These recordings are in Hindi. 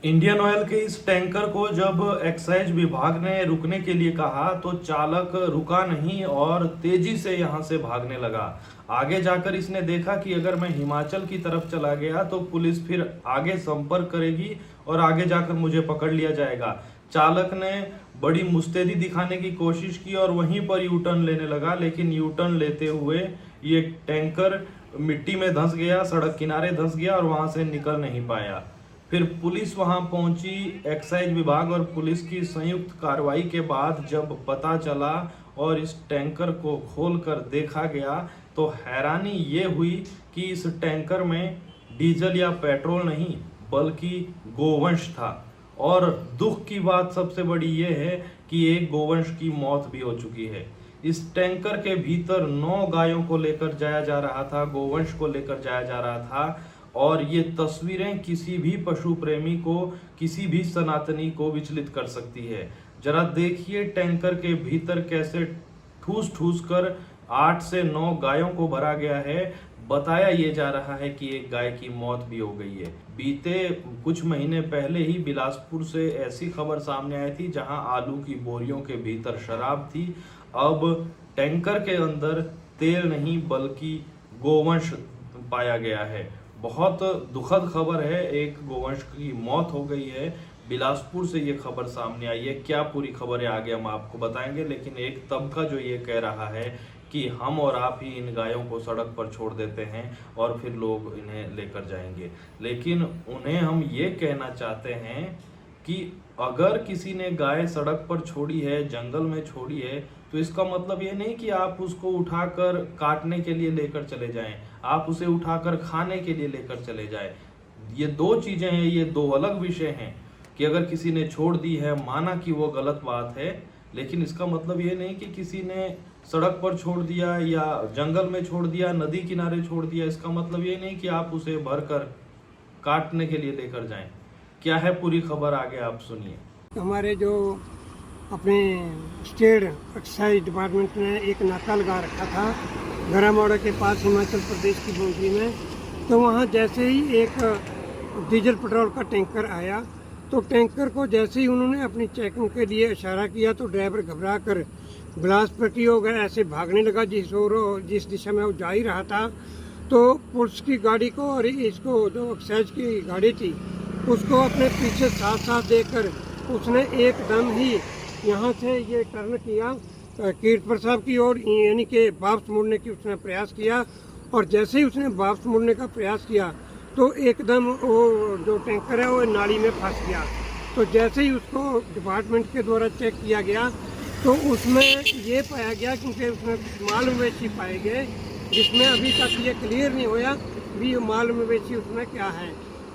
इंडियन ऑयल के इस टैंकर को जब एक्साइज विभाग ने रुकने के लिए कहा तो चालक रुका नहीं और तेजी से यहां से भागने लगा। आगे जाकर इसने देखा कि अगर मैं हिमाचल की तरफ चला गया तो पुलिस फिर आगे संपर्क करेगी और आगे जाकर मुझे पकड़ लिया जाएगा। चालक ने बड़ी मुस्तैदी दिखाने की कोशिश की और वहीं पर यू टर्न लेने लगा, लेकिन यू टर्न लेते हुए ये टैंकर मिट्टी में धंस गया, सड़क किनारे धंस गया और वहां से निकल नहीं पाया। फिर पुलिस वहां पहुंची, एक्साइज विभाग और पुलिस की संयुक्त कार्रवाई के बाद जब पता चला और इस टैंकर को खोलकर देखा गया तो हैरानी ये हुई कि इस टैंकर में डीजल या पेट्रोल नहीं बल्कि गोवंश था। और दुख की बात सबसे बड़ी ये है कि एक गोवंश की मौत भी हो चुकी है। इस टैंकर के भीतर 9 गायों को लेकर जाया जा रहा था, गोवंश को लेकर जाया जा रहा था। और ये तस्वीरें किसी भी पशु प्रेमी को, किसी भी सनातनी को विचलित कर सकती है। जरा देखिए टैंकर के भीतर कैसे ठूस ठूस कर 8 से 9 गायों को भरा गया है। बताया ये जा रहा है कि एक गाय की मौत भी हो गई है। बीते कुछ महीने पहले ही बिलासपुर से ऐसी खबर सामने आई थी जहां आलू की बोरियों के भीतर शराब थी। अब टैंकर के अंदर तेल नहीं बल्कि गोवंश पाया गया है। बहुत दुखद खबर है, एक गोवंश की मौत हो गई है। बिलासपुर से ये खबर सामने आई है। क्या पूरी खबर है आगे हम आपको बताएंगे, लेकिन एक तबका जो ये कह रहा है कि हम और आप ही इन गायों को सड़क पर छोड़ देते हैं और फिर लोग इन्हें लेकर जाएंगे। लेकिन उन्हें हम ये कहना चाहते हैं कि अगर किसी ने गाय सड़क पर छोड़ी है, जंगल में छोड़ी है, तो इसका मतलब ये नहीं कि आप उसको उठाकर काटने के लिए लेकर चले जाएं, आप उसे उठाकर खाने के लिए लेकर चले जाएं। ये 2 चीजें हैं, ये 2 अलग विषय हैं। कि अगर किसी ने छोड़ दी है, माना कि वो गलत बात है, लेकिन इसका मतलब ये नहीं कि किसी ने सड़क पर छोड़ दिया या जंगल में छोड़ दिया, नदी किनारे छोड़ दिया, इसका मतलब ये नहीं कि आप उसे भरकर काटने के लिए लेकर जाएं। क्या है पूरी खबर आगे आप सुनिए। हमारे जो अपने स्टेट एक्साइज डिपार्टमेंट ने एक नाका लगा रखा था गरामोड़ा के पास हिमाचल प्रदेश की बाउंड्री में। तो वहाँ जैसे ही एक डीजल पेट्रोल का टैंकर आया तो टैंकर को जैसे ही उन्होंने अपनी चेकिंग के लिए इशारा किया तो ड्राइवर घबरा कर बिलासपुर की हो गया, ऐसे भागने लगा जिस दिशा में वो जा ही रहा था। तो पुलिस की गाड़ी को और इसको जो एक्साइज की गाड़ी थी उसको अपने पीछे साथ साथ देकर उसने एकदम ही यहाँ से ये टर्न किया कीर्तपुर साहब की ओर, यानी कि वापस मुड़ने की उसने प्रयास किया। और जैसे ही उसने वापस मुड़ने का प्रयास किया तो एकदम वो जो टैंकर है वो नाली में फंस गया। तो जैसे ही उसको डिपार्टमेंट के द्वारा चेक किया गया तो उसमें ये पाया गया, क्योंकि उसमें माल मवेशी पाए गए जिसमें अभी तक ये क्लियर नहीं होया भी माल मवेशी उसमें क्या है।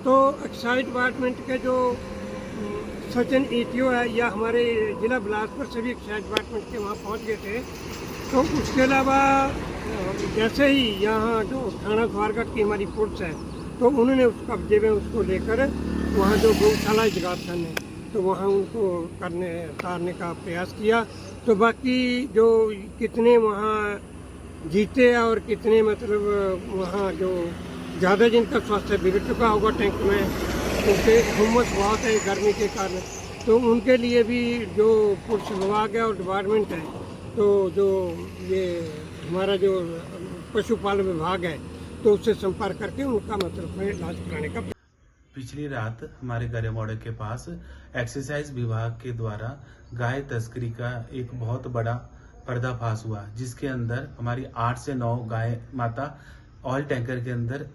तो एक्साइज डिपार्टमेंट के जो सचिन ईटीओ है या हमारे जिला बिलासपुर से भी एक्साइज डिपार्टमेंट के वहाँ पहुँच गए थे। तो उसके अलावा जैसे ही यहाँ जो थाना स्वारगढ़ की हमारी पुलिस है तो उन्होंने उस कब्जे में उसको लेकर वहाँ जो गौशाला जगातखान है तो वहाँ उनको उतारने का प्रयास किया। तो बाकी जो कितने वहाँ जीते और कितने मतलब वहाँ जो ज़्यादा जिनका स्वास्थ्य बिगड़ चुका होगा टैंक में, क्योंकि हुम्मस बहुत है गर्मी के कारण, तो उनके लिए भी जो पुलिस विभाग है और डिपार्टमेंट है तो जो ये हमारा जो पशुपालन विभाग है तो उससे संपर्क करके उनका मतलब इलाज कराने का। पिछली रात हमारे गरामोड़ा के पास एक्साइज विभाग के द्वारा गाय तस्करी का एक बहुत बड़ा पर्दाफाश हुआ, जिसके अंदर हमारी 8 से 9 गाय माता ऑयल टैंकर के अंदर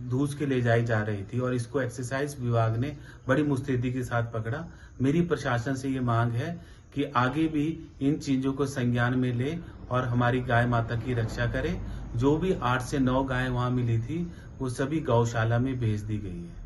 धूस के ले जाई जा रही थी और इसको एक्साइज विभाग ने बड़ी मुस्तैदी के साथ पकड़ा। मेरी प्रशासन से ये मांग है कि आगे भी इन चीजों को संज्ञान में ले और हमारी गाय माता की रक्षा करे। जो भी 8 से 9 गाय वहां मिली थी वो सभी गौशाला में भेज दी गई है।